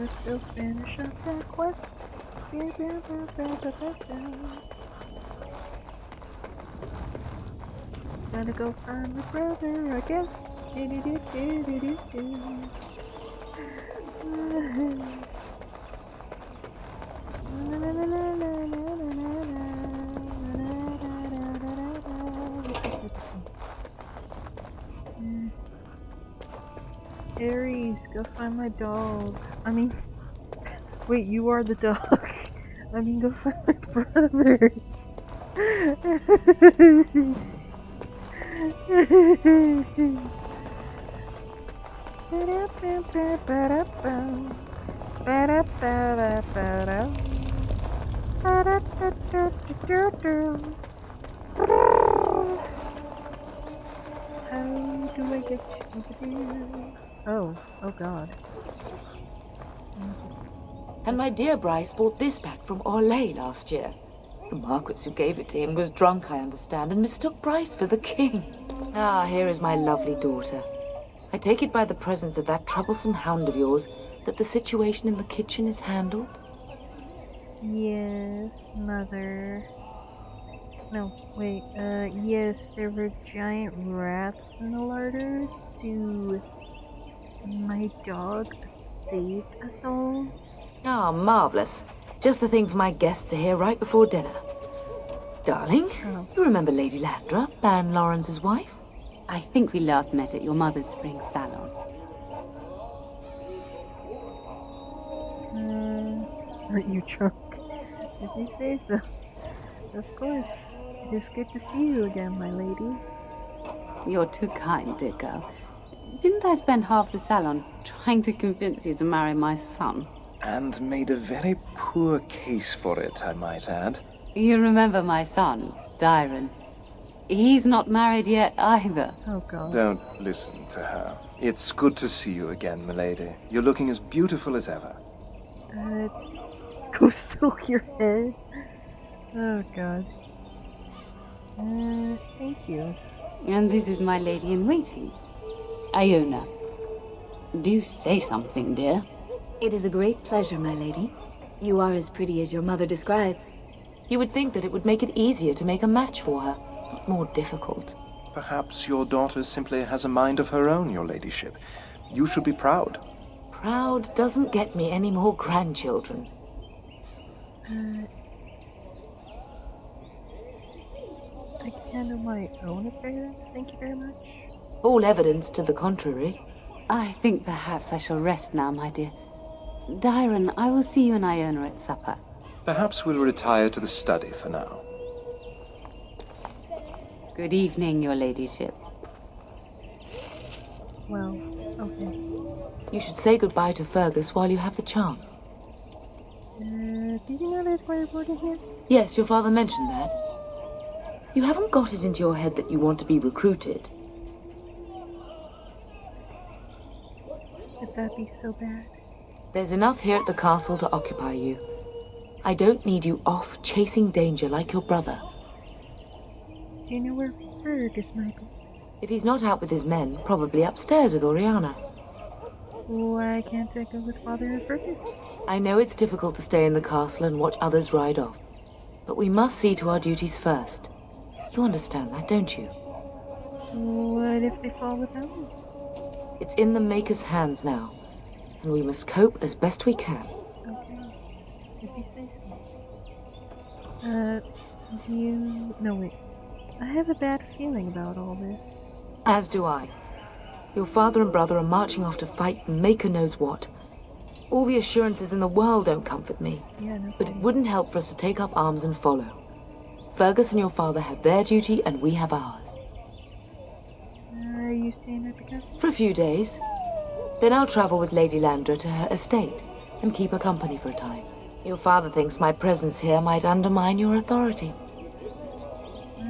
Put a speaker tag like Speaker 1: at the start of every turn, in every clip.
Speaker 1: Let's go finish up that quest. Gotta go find my brother, I guess. Aries, go find my dog. I mean, wait, you are the dog. I mean, go find my brother. How do I get over there? Oh god.
Speaker 2: And my dear Bryce bought this back from Orlais last year. The Marquis who gave it to him was drunk, I understand, and mistook Bryce for the king. Ah, here is my lovely daughter. I take it by the presence of that troublesome hound of yours that the situation in the kitchen is handled?
Speaker 1: Yes, mother. No, wait, yes, there were giant rats in the larders, so my dog saved us all.
Speaker 2: Ah, marvelous. Just the thing for my guests to hear right before dinner. Darling, you remember Lady Landra, Ban Lawrence's wife?
Speaker 3: I think we last met at your mother's spring salon.
Speaker 1: Aren't you drunk? If you say so. Of course. It is good to see you again, my lady.
Speaker 3: You're too kind, dear girl. Didn't I spend half the salon trying to convince you to marry my son?
Speaker 4: And made a very poor case for it, I might add.
Speaker 3: You remember my son, Dyron. He's not married yet either.
Speaker 1: Oh god.
Speaker 4: Don't listen to her. It's good to see you again, milady. You're looking as beautiful as ever.
Speaker 1: Go stroke your head. Oh god. Thank you.
Speaker 3: And this is my lady-in-waiting, Iona. Do say something, dear.
Speaker 5: It is a great pleasure, my lady. You are as pretty as your mother describes.
Speaker 2: You would think that it would make it easier to make a match for her, not more difficult.
Speaker 4: Perhaps your daughter simply has a mind of her own, your ladyship. You should be proud.
Speaker 2: Proud doesn't get me any more grandchildren.
Speaker 1: I can handle my own affairs, thank you very much.
Speaker 2: All evidence to the contrary.
Speaker 3: I think perhaps I shall rest now, my dear. Dyron, I will see you and Iona at supper.
Speaker 4: Perhaps we'll retire to the study for now.
Speaker 3: Good evening, your ladyship.
Speaker 1: Well, okay.
Speaker 2: You should say goodbye to Fergus while you have the chance.
Speaker 1: Did you know there's fireboard in here?
Speaker 2: Yes, your father mentioned that. You haven't got it into your head that you want to be recruited.
Speaker 1: Would that be so bad?
Speaker 2: There's enough here at the castle to occupy you. I don't need you off chasing danger like your brother.
Speaker 1: Do you know where Fergus might be?
Speaker 2: If he's not out with his men, probably upstairs with Oriana.
Speaker 1: Why can't I go with Father and Fergus?
Speaker 2: I know it's difficult to stay in the castle and watch others ride off, but we must see to our duties first. You understand that, don't you?
Speaker 1: What if they fall without me?
Speaker 2: It's in the Maker's hands now, and we must cope as best we can.
Speaker 1: Okay, if you say so. Do you... No, wait. I have a bad feeling about all this.
Speaker 2: As do I. Your father and brother are marching off to fight the Maker knows what. All the assurances in the world don't comfort me.
Speaker 1: Yeah, no
Speaker 2: But it
Speaker 1: kidding.
Speaker 2: wouldn't help for us to take up arms and follow. Fergus and your father have their duty, and we have ours.
Speaker 1: Are you staying at the castle?
Speaker 2: For a few days. Then I'll travel with Lady Landra to her estate, and keep her company for a time. Your father thinks my presence here might undermine your authority.
Speaker 1: I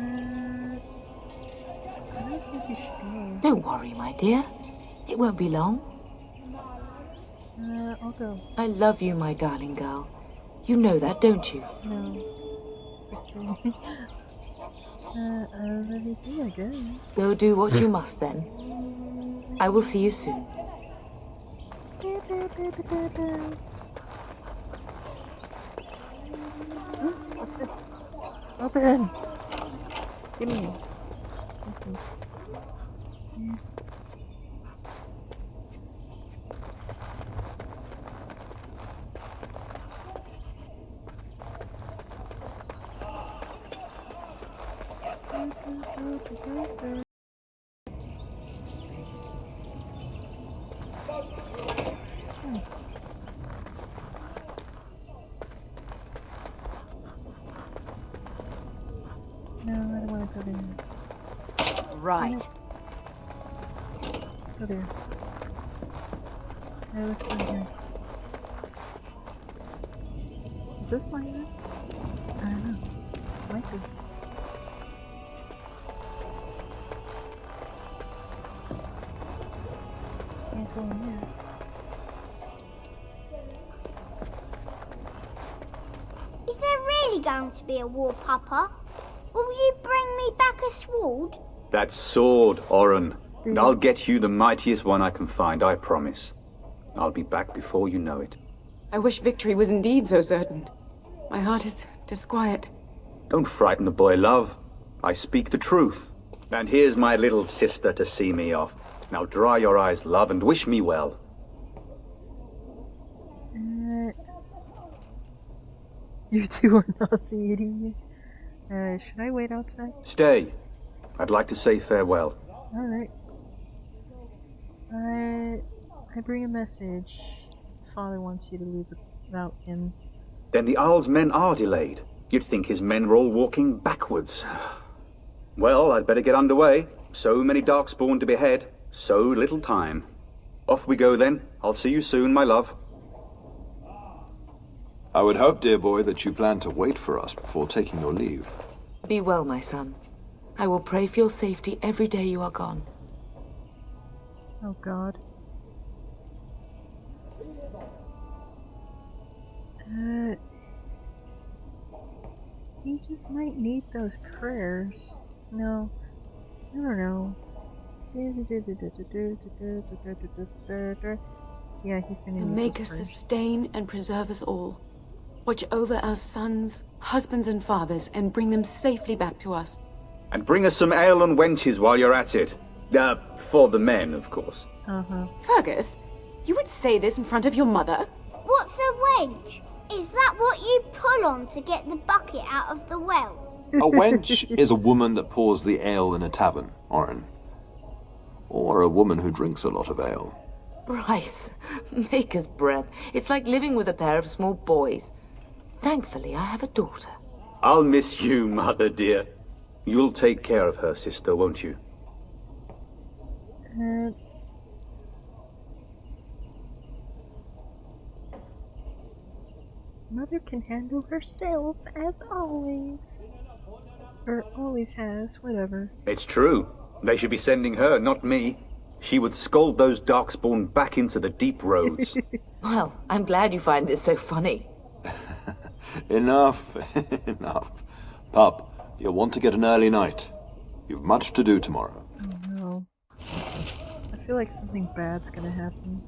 Speaker 1: don't think you should go.
Speaker 2: Don't worry, my dear. It won't be long.
Speaker 1: I'll go.
Speaker 2: I love you, my darling girl. You know that, don't you?
Speaker 1: No. Okay. I love you too, I guess.
Speaker 2: Go do what you must then. I will see you soon.
Speaker 1: What's this? Open! Give me. Okay. No, I don't want to go there.
Speaker 5: Right.
Speaker 1: Go there. No, let's go here. Is this mine then? I don't know. Might be. Can't go in there.
Speaker 6: Is there really going to be a war, Papa? Will you bring me back a sword?
Speaker 7: That sword, Oren. And I'll get you the mightiest one I can find, I promise. I'll be back before you know it.
Speaker 8: I wish victory was indeed so certain. My heart is disquiet.
Speaker 7: Don't frighten the boy, love. I speak the truth. And here's my little sister to see me off. Now dry your eyes, love, and wish me well.
Speaker 1: You two are nauseating me. Should I wait outside?
Speaker 7: Stay. I'd like to say farewell.
Speaker 1: Alright. I bring a message. Father wants you to leave without him.
Speaker 7: Then the Owl's men are delayed. You'd think his men were all walking backwards. Well, I'd better get underway. So many Darkspawn to behead. So little time. Off we go then. I'll see you soon, my love.
Speaker 4: I would hope, dear boy, that you plan to wait for us before taking your leave.
Speaker 2: Be well, my son. I will pray for your safety every day you are gone.
Speaker 1: Oh God. He just might need those prayers. No. I don't know. Yeah, he's gonna need
Speaker 8: Make
Speaker 1: those
Speaker 8: us
Speaker 1: prayers.
Speaker 8: sustain and preserve us all. Watch over our sons, husbands and fathers, and bring them safely back to us.
Speaker 7: And bring us some ale and wenches while you're at it. For the men, of course.
Speaker 1: Uh-huh.
Speaker 8: Fergus, you would say this in front of your mother?
Speaker 6: What's a wench? Is that what you pull on to get the bucket out of the well?
Speaker 4: A wench is a woman that pours the ale in a tavern, Oren. Or a woman who drinks a lot of ale.
Speaker 2: Bryce, maker's breath. It's like living with a pair of small boys. Thankfully, I have a daughter.
Speaker 7: I'll miss you, mother dear. You'll take care of her, sister, won't you?
Speaker 1: Mother can handle herself, as always. Or always has, whatever.
Speaker 7: It's true. They should be sending her, not me. She would scold those Darkspawn back into the deep roads.
Speaker 2: Well, I'm glad you find this so funny.
Speaker 4: Enough, enough. Pup, you'll want to get an early night. You've much to do tomorrow.
Speaker 1: Oh no. I feel like something bad's gonna happen.